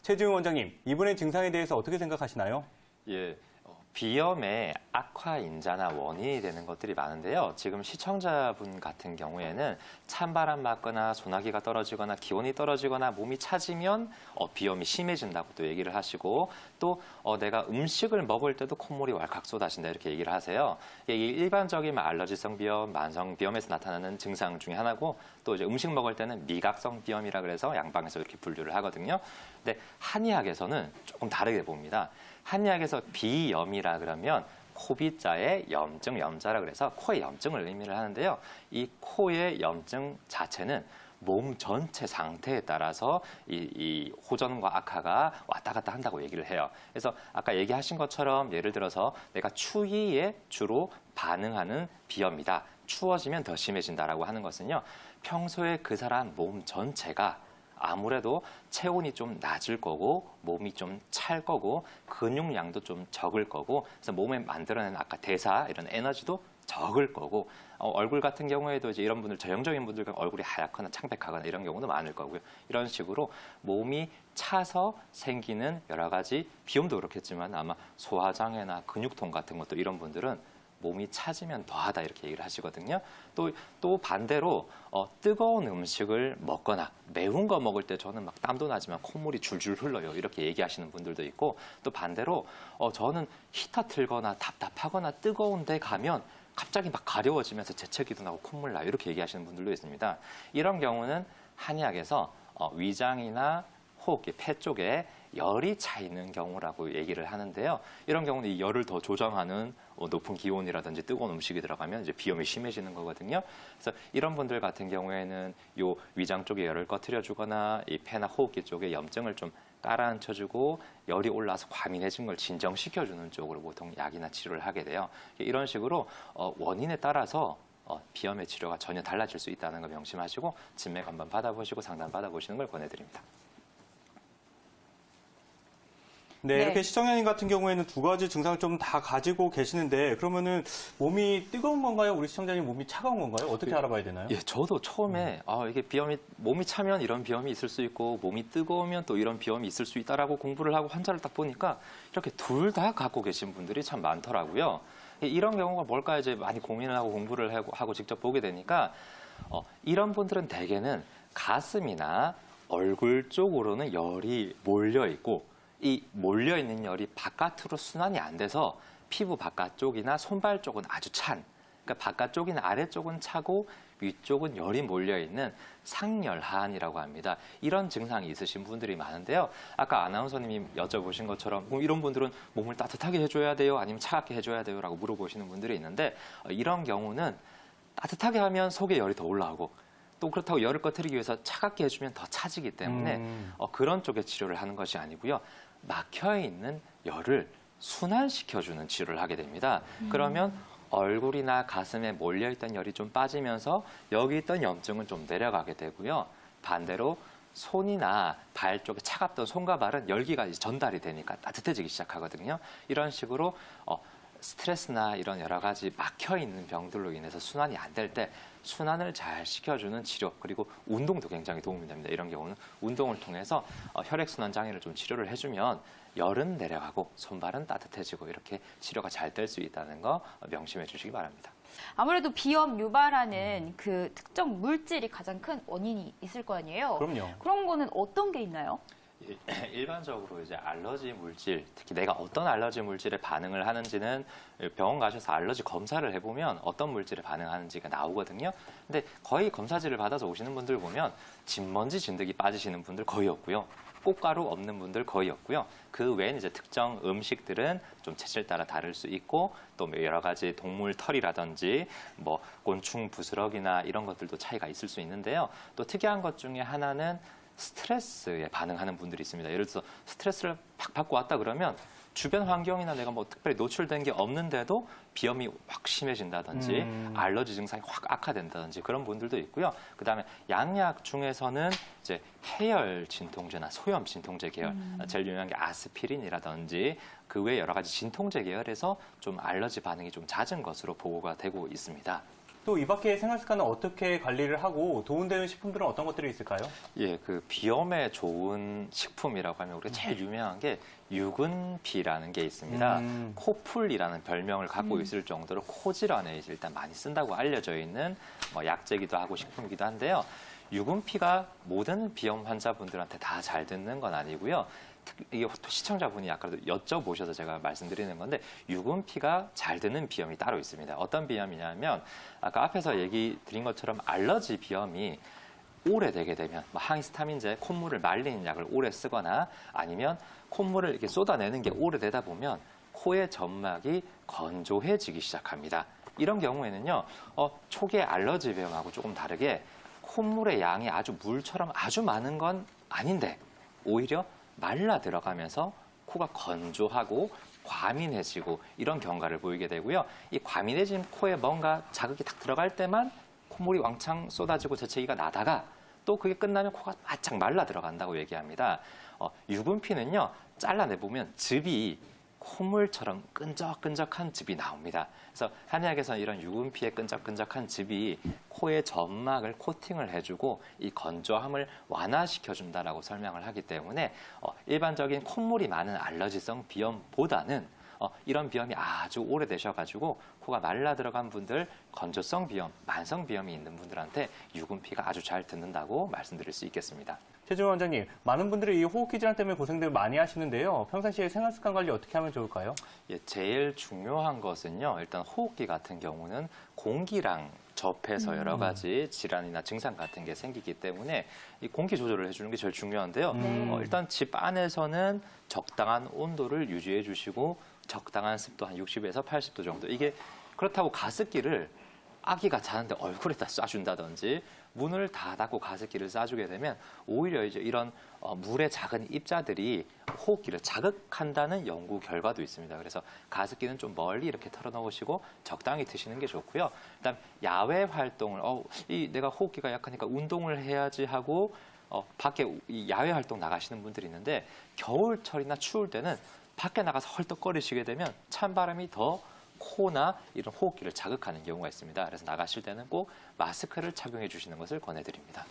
최지훈 원장님, 이분의 증상에 대해서 어떻게 생각하시나요? 예, 비염의 악화 인자나 원인이 되는 것들이 많은데요. 지금 시청자분 같은 경우에는 찬바람 맞거나 소나기가 떨어지거나 기온이 떨어지거나 몸이 차지면 비염이 심해진다고 또 얘기를 하시고 또 내가 음식을 먹을 때도 콧물이 왈칵 쏟아진다 이렇게 얘기를 하세요. 이게 일반적인 알러지성 비염, 만성 비염에서 나타나는 증상 중에 하나고 또 이제 음식 먹을 때는 미각성 비염이라 그래서 양방에서 이렇게 분류를 하거든요. 근데 한의학에서는 조금 다르게 봅니다. 한의학에서 비염이라 그러면 코비자에 염증, 염자라 그래서 코의 염증을 의미를 하는데요. 이 코의 염증 자체는 몸 전체 상태에 따라서 이 호전과 악화가 왔다 갔다 한다고 얘기를 해요. 그래서 아까 얘기하신 것처럼 예를 들어서 내가 추위에 주로 반응하는 비염이다. 추워지면 더 심해진다라고 하는 것은요. 평소에 그 사람 몸 전체가 아무래도 체온이 좀 낮을 거고 몸이 좀 찰 거고 근육량도 좀 적을 거고 그래서 몸에 만들어내는 아까 대사 이런 에너지도 적을 거고 얼굴 같은 경우에도 이제 이런 분들 전형적인 분들 얼굴이 하얗거나 창백하거나 이런 경우도 많을 거고요. 이런 식으로 몸이 차서 생기는 여러 가지 비염도 그렇겠지만 아마 소화장애나 근육통 같은 것도 이런 분들은 몸이 차지면 더하다 이렇게 얘기를 하시거든요. 또 반대로 뜨거운 음식을 먹거나 매운 거 먹을 때 저는 막 땀도 나지만 콧물이 줄줄 흘러요. 이렇게 얘기하시는 분들도 있고 또 반대로 저는 히터 틀거나 답답하거나 뜨거운 데 가면 갑자기 막 가려워지면서 재채기도 나고 콧물 나요. 이렇게 얘기하시는 분들도 있습니다. 이런 경우는 한의학에서 위장이나 혹 폐 쪽에 열이 차 있는 경우라고 얘기를 하는데요. 이런 경우는 이 열을 더 조정하는 높은 기온이라든지 뜨거운 음식이 들어가면 이제 비염이 심해지는 거거든요. 그래서 이런 분들 같은 경우에는 요 위장 쪽에 열을 꺼트려주거나 이 폐나 호흡기 쪽에 염증을 좀 깔아앉혀주고 열이 올라서 과민해진 걸 진정시켜주는 쪽으로 보통 약이나 치료를 하게 돼요. 이런 식으로 원인에 따라서 비염의 치료가 전혀 달라질 수 있다는 거 명심하시고 진맥 한번 받아보시고 상담 받아보시는 걸 권해드립니다. 네, 이렇게 시청자님 같은 경우에는 두 가지 증상을 좀 다 가지고 계시는데 그러면은 몸이 뜨거운 건가요? 우리 시청자님 몸이 차가운 건가요? 어떻게 알아봐야 되나요? 예, 저도 처음에 이게 비염이 몸이 차면 이런 비염이 있을 수 있고 몸이 뜨거우면 또 이런 비염이 있을 수 있다라고 공부를 하고 환자를 딱 보니까 이렇게 둘 다 갖고 계신 분들이 참 많더라고요. 이런 경우가 뭘까 이제 많이 고민을 하고 공부를 하고 직접 보게 되니까 이런 분들은 대개는 가슴이나 얼굴 쪽으로는 열이 몰려 있고 이 몰려있는 열이 바깥으로 순환이 안 돼서 피부 바깥쪽이나 손발 쪽은 아주 찬, 그러니까 바깥쪽이나 아래쪽은 차고 위쪽은 열이 몰려있는 상열하한이라고 합니다. 이런 증상이 있으신 분들이 많은데요. 아까 아나운서님이 여쭤보신 것처럼 이런 분들은 몸을 따뜻하게 해줘야 돼요? 아니면 차갑게 해줘야 돼요? 라고 물어보시는 분들이 있는데 이런 경우는 따뜻하게 하면 속에 열이 더 올라오고 또 그렇다고 열을 꺼트리기 위해서 차갑게 해주면 더 차지기 때문에 그런 쪽의 치료를 하는 것이 아니고요. 막혀있는 열을 순환시켜주는 치료를 하게 됩니다. 그러면 얼굴이나 가슴에 몰려있던 열이 좀 빠지면서 여기 있던 염증은 좀 내려가게 되고요. 반대로 손이나 발 쪽에 차갑던 손과 발은 열기가 전달이 되니까 따뜻해지기 시작하거든요. 이런 식으로 스트레스나 이런 여러 가지 막혀있는 병들로 인해서 순환이 안 될 때 순환을 잘 시켜주는 치료 그리고 운동도 굉장히 도움이 됩니다. 이런 경우는 운동을 통해서 혈액순환 장애를 좀 치료를 해주면 열은 내려가고 손발은 따뜻해지고 이렇게 치료가 잘 될 수 있다는 거 명심해 주시기 바랍니다. 아무래도 비염 유발하는 그 특정 물질이 가장 큰 원인이 있을 거 아니에요? 그럼요. 그런 거는 어떤 게 있나요? 일반적으로 이제 알러지 물질, 특히 내가 어떤 알러지 물질에 반응을 하는지는 병원 가셔서 알러지 검사를 해보면 어떤 물질에 반응하는지가 나오거든요. 근데 거의 검사지를 받아서 오시는 분들 보면 진먼지, 진드기 빠지시는 분들 거의 없고요. 꽃가루 없는 분들 거의 없고요. 그 외에는 이제 특정 음식들은 좀 체질 따라 다를 수 있고 또 여러 가지 동물 털이라든지 뭐 곤충 부스러기나 이런 것들도 차이가 있을 수 있는데요. 또 특이한 것 중에 하나는 스트레스에 반응하는 분들이 있습니다. 예를 들어서 스트레스를 팍 받고 왔다 그러면 주변 환경이나 내가 뭐 특별히 노출된 게 없는데도 비염이 확 심해진다든지 알러지 증상이 확 악화된다든지 그런 분들도 있고요. 그다음에 양약 중에서는 이제 해열 진통제나 소염 진통제 계열, 제일 유명한 게 아스피린이라든지 그 외 여러 가지 진통제 계열에서 좀 알러지 반응이 좀 잦은 것으로 보고가 되고 있습니다. 또 이 밖에 생활 습관은 어떻게 관리를 하고 도움되는 식품들은 어떤 것들이 있을까요? 예, 그 비염에 좋은 식품이라고 하면 우리가 제일 유명한 게 유근피라는 게 있습니다. 코풀이라는 별명을 갖고 있을 정도로 코 질환에 일단 많이 쓴다고 알려져 있는 뭐 약재기도 하고 식품이기도 한데요. 유근피가 모든 비염 환자분들한테 다 잘 듣는 건 아니고요. 이게 시청자분이 아까도 여쭤보셔서 제가 말씀드리는 건데 유근피가 잘 드는 비염이 따로 있습니다. 어떤 비염이냐면 아까 앞에서 얘기 드린 것처럼 알러지 비염이 오래되게 되면 뭐 항히스타민제, 콧물을 말리는 약을 오래 쓰거나 아니면 콧물을 이렇게 쏟아내는 게 오래되다 보면 코의 점막이 건조해지기 시작합니다. 이런 경우에는요, 초기의 알러지 비염하고 조금 다르게 콧물의 양이 아주 물처럼 아주 많은 건 아닌데 오히려 말라 들어가면서 코가 건조하고 과민해지고 이런 경과를 보이게 되고요. 이 과민해진 코에 뭔가 자극이 딱 들어갈 때만 콧물이 왕창 쏟아지고 재채기가 나다가 또 그게 끝나면 코가 바짝 말라 들어간다고 얘기합니다. 유분피는요, 잘라내보면 즙이 콧물처럼 끈적끈적한 즙이 나옵니다. 그래서 한의학에서는 이런 유분피의 끈적끈적한 즙이 코의 점막을 코팅을 해주고 이 건조함을 완화시켜준다라고 설명을 하기 때문에 일반적인 콧물이 많은 알러지성 비염보다는 이런 비염이 아주 오래되셔가지고 코가 말라 들어간 분들, 건조성 비염, 만성 비염이 있는 분들한테 유분피가 아주 잘 듣는다고 말씀드릴 수 있겠습니다. 최준 원장님, 많은 분들이 이 호흡기 질환 때문에 고생들 많이 하시는데요. 평상시에 생활습관 관리 어떻게 하면 좋을까요? 예, 제일 중요한 것은요. 일단 호흡기 같은 경우는 공기랑 접해서 여러 가지 질환이나 증상 같은 게 생기기 때문에 이 공기 조절을 해주는 게 제일 중요한데요. 일단 집 안에서는 적당한 온도를 유지해 주시고 적당한 습도 한 60에서 80도 정도. 이게 그렇다고 가습기를 아기가 자는데 얼굴에다 쏴준다든지 문을 다 닫고 가습기를 쏴주게 되면 오히려 이제 이런 물의 작은 입자들이 호흡기를 자극한다는 연구 결과도 있습니다. 그래서 가습기는 좀 멀리 이렇게 털어놓으시고 적당히 드시는 게 좋고요. 그다음 야외 활동을 내가 호흡기가 약하니까 운동을 해야지 하고 밖에 이 야외 활동 나가시는 분들이 있는데 겨울철이나 추울 때는 밖에 나가서 헐떡거리시게 되면 찬바람이 더 코나 이런 호흡기를 자극하는 경우가 있습니다. 그래서 나가실 때는 꼭 마스크를 착용해 주시는 것을 권해드립니다.